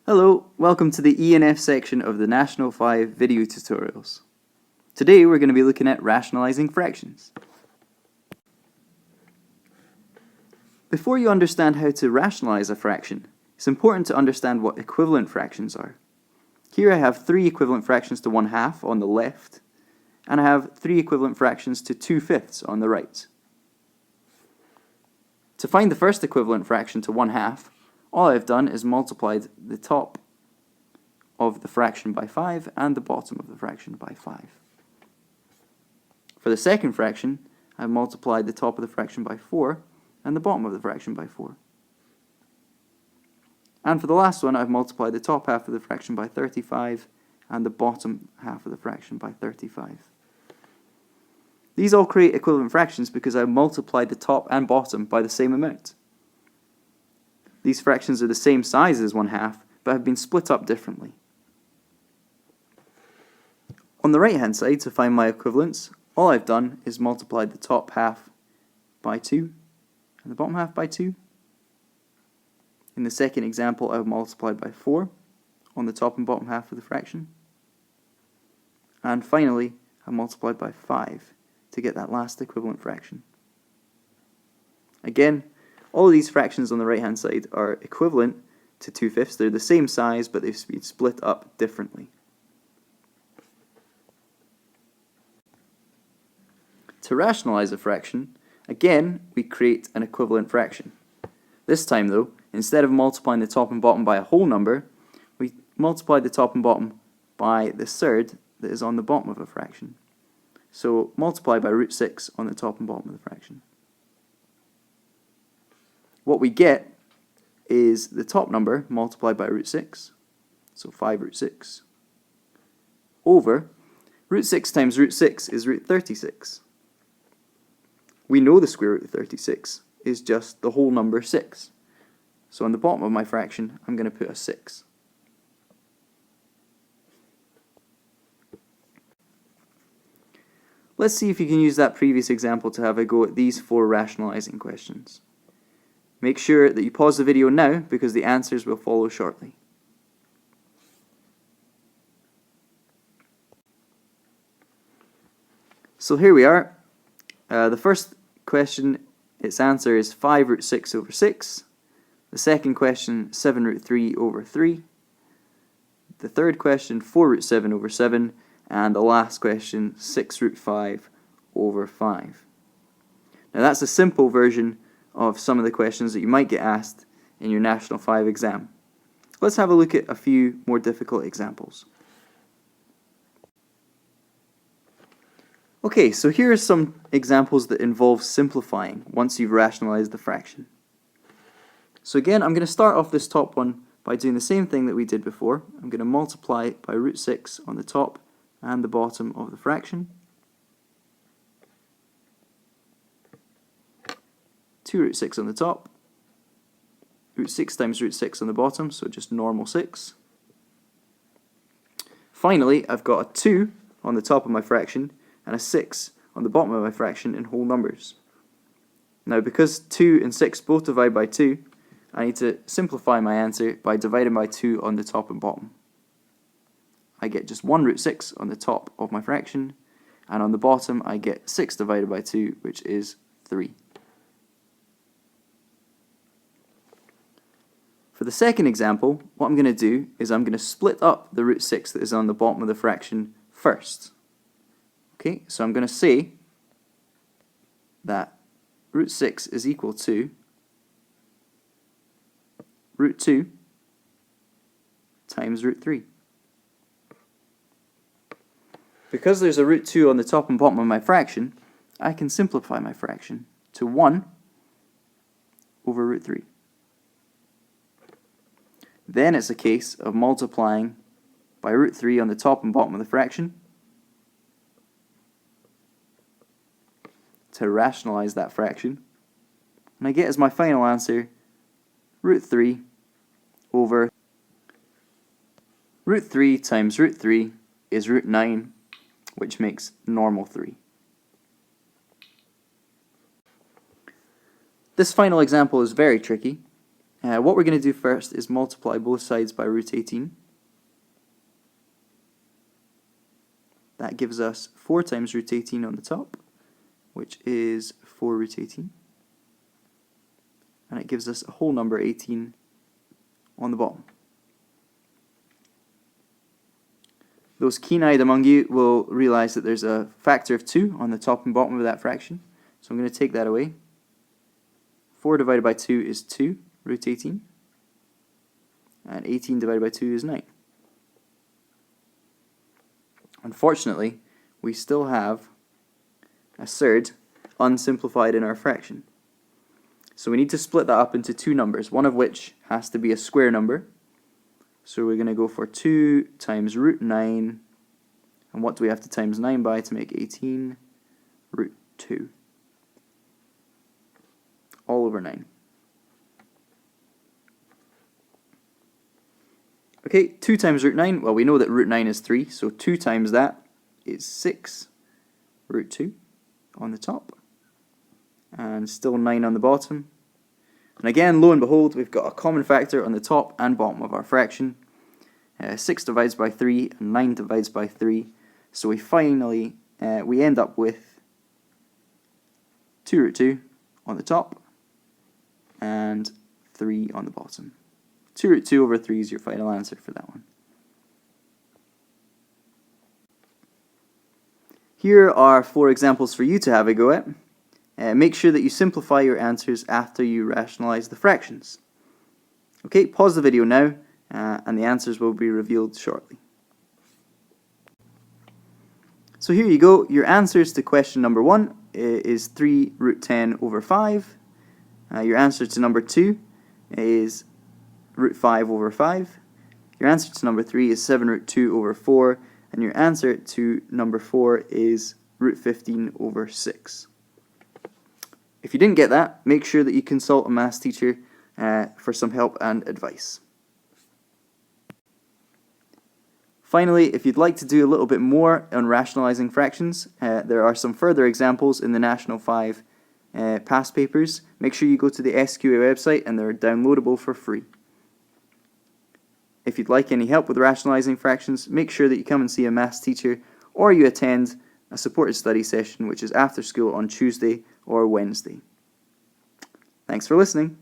Hello, welcome to the E&F section of the National 5 video tutorials. Today we're going to be looking at rationalizing fractions. Before you understand how to rationalize a fraction, it's important to understand what equivalent fractions are. Here I have 3 equivalent fractions to 1/2 on the left, and I have 3 equivalent fractions to 2/5 on the right. To find the first equivalent fraction to 1/2, all I've done is multiplied the top of the fraction by 5 and the bottom of the fraction by 5. For the second fraction, I've multiplied the top of the fraction by 4 and the bottom of the fraction by 4. And for the last one, I've multiplied the top half of the fraction by 35 and the bottom half of the fraction by 35. These all create equivalent fractions because I've multiplied the top and bottom by the same amount. These fractions are the same size as 1/2, but have been split up differently. On the right hand side, to find my equivalents, all I've done is multiplied the top half by 2 and the bottom half by 2. In the second example, I've multiplied by 4 on the top and bottom half of the fraction. And finally, I've multiplied by 5 to get that last equivalent fraction. Again, all of these fractions on the right hand side are equivalent to 2/5. They're the same size, but they've been split up differently. To rationalize a fraction, again, we create an equivalent fraction. This time though, instead of multiplying the top and bottom by a whole number, we multiply the top and bottom by the surd that is on the bottom of a fraction. So multiply by √6 on the top and bottom of the fraction. What we get is the top number multiplied by √6, so 5√6, over √6 times √6 is √36. We know the square root of 36 is just the whole number 6. So on the bottom of my fraction, I'm going to put a 6. Let's see if you can use that previous example to have a go at these 4 rationalizing questions. Make sure that you pause the video now because the answers will follow shortly. So here we are. The first question, its answer is 5√6 over 6. The second question, 7√3 over 3. The third question, 4√7 over 7. And the last question, 6√5 over 5. Now that's a simple version of some of the questions that you might get asked in your National 5 exam. Let's have a look at a few more difficult examples. Okay, so here are some examples that involve simplifying once you've rationalized the fraction. So again, I'm going to start off this top one by doing the same thing that we did before. I'm going to multiply by √6 on the top and the bottom of the fraction. 2√6 on the top, √6 times √6 on the bottom, so just normal 6. Finally, I've got a 2 on the top of my fraction and a 6 on the bottom of my fraction in whole numbers. Now because 2 and 6 both divide by 2, I need to simplify my answer by dividing by 2 on the top and bottom. I get just 1√6 on the top of my fraction, and on the bottom I get 6 divided by 2, which is 3. For the second example, what I'm going to do is I'm going to split up the √6 that is on the bottom of the fraction first. Okay, so I'm going to say that √6 is equal to √2 times √3. Because there's a √2 on the top and bottom of my fraction, I can simplify my fraction to 1 over √3. Then it's a case of multiplying by √3 on the top and bottom of the fraction to rationalize that fraction. And I get as my final answer √3 over √3 times √3 is √9, which makes normal 3. This final example is very tricky. What we're going to do first is multiply both sides by root 18. That gives us 4 times root 18 on the top, which is 4 root 18. And it gives us a whole number 18 on the bottom. Those keen-eyed among you will realize that there's a factor of 2 on the top and bottom of that fraction. So I'm going to take that away. 4 divided by 2 is 2 root 18. And 18 divided by 2 is 9. Unfortunately, we still have a third unsimplified in our fraction. So we need to split that up into 2 numbers, one of which has to be a square number. So we're going to go for 2 times root 9, and what do we have to times 9 by to make 18? Root 2. All over 9. Okay, 2 times root 9, well we know that root 9 is 3, so 2 times that is 6 root 2 on the top, and still 9 on the bottom. And again, lo and behold, we've got a common factor on the top and bottom of our fraction. 6 divides by 3 and 9 divides by 3. So we finally, we end up with 2 root 2 on the top and 3 on the bottom. 2 root 2 over 3 is your final answer for that one. Here are 4 examples for you to have a go at. Make sure that you simplify your answers after you rationalize the fractions. Okay, pause the video now, and the answers will be revealed shortly. So here you go, your answers to question number 1 is 3 root 10 over 5. Your answer to number 2 is root 5 over 5. Your answer to number 3 is 7 root 2 over 4. And your answer to number 4 is root 15 over 6. If you didn't get that, make sure that you consult a maths teacher for some help and advice. Finally, if you'd like to do a little bit more on rationalizing fractions, there are some further examples in the National 5 past papers. Make sure you go to the SQA website and they're downloadable for free. If you'd like any help with rationalizing fractions, make sure that you come and see a maths teacher or you attend a supported study session which is after school on Tuesday or Wednesday. Thanks for listening.